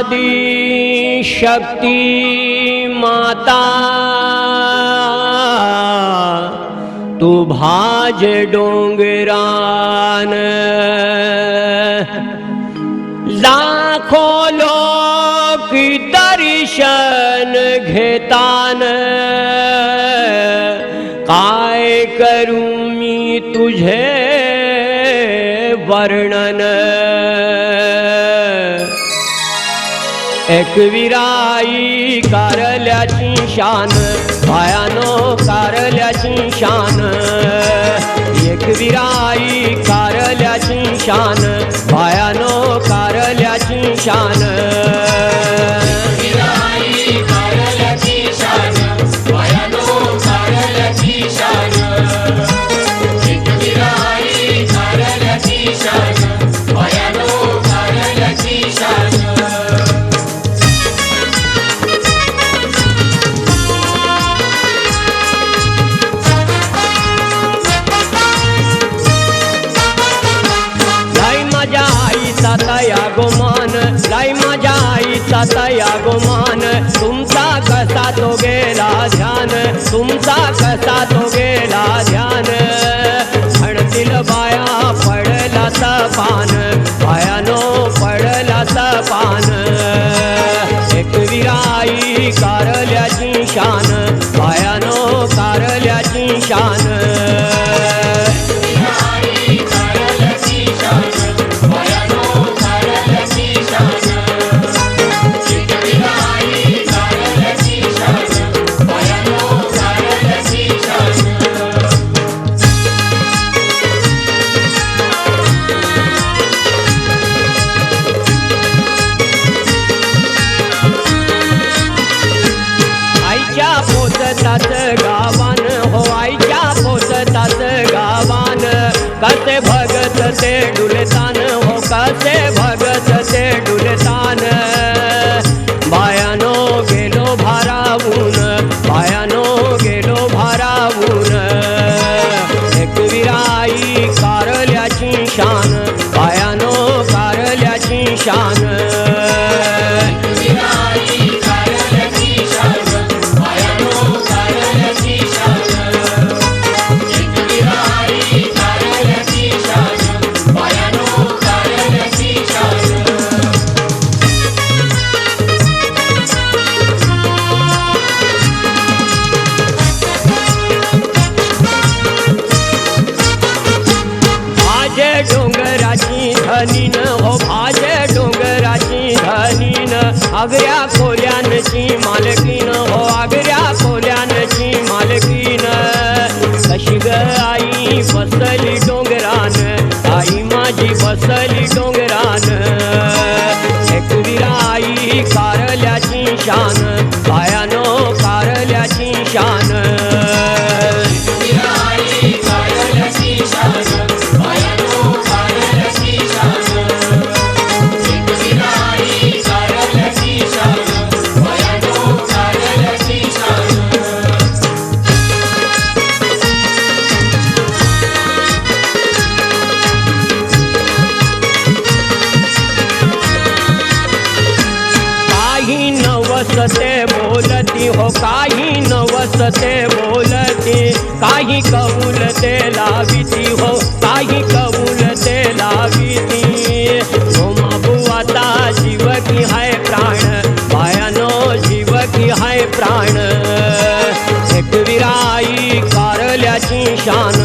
आदि शक्ति माता तू भाज डोंगरान लाखों लोक दर्शन घेतान काय करू मी तुझे वर्णन एकविराई कारल्याची शान भयानो कारल्याची शान एकविराई कारल्याची शान भयानो कारल्याची शान लाई माझ्या आईचा तया गोमान तुमचा कसा तो गेला ध्यान तुमचा कसा तो गेला ध्यान म्हणतील बाया पडला सपान बायानो पडला सपान एकविराई कारल्याची शान बायानो कारल्याची शान गावान हो आईच्या पोचताच गावान कसे भगत ते डुलतान हो कसे भगत ते डुलतान बायानो गेलो भारावून बायानो गेलो भारावून एकविराई कारल्याची शान बायानो कारल्याची शान डोंगराची धनीन हो भाजे डोंगराची धनीन आगऱ्या खोल्यांची मालकीन हो आगऱ्या खोल्यांची मालकीन कशी ग आई बसली डोंगरान आई माझी बसली डोंगरान एकविराई कारल्याची शान बायानो कारल्याची शान नवसते बोलती हो काही नवसते बोलती काही कबूल ते लाविती हो काही कबूल ते लाविती हो माबू आता जीव की हाय प्राण बायानो जीव की हाय प्राण एकविराई कारल्याची शान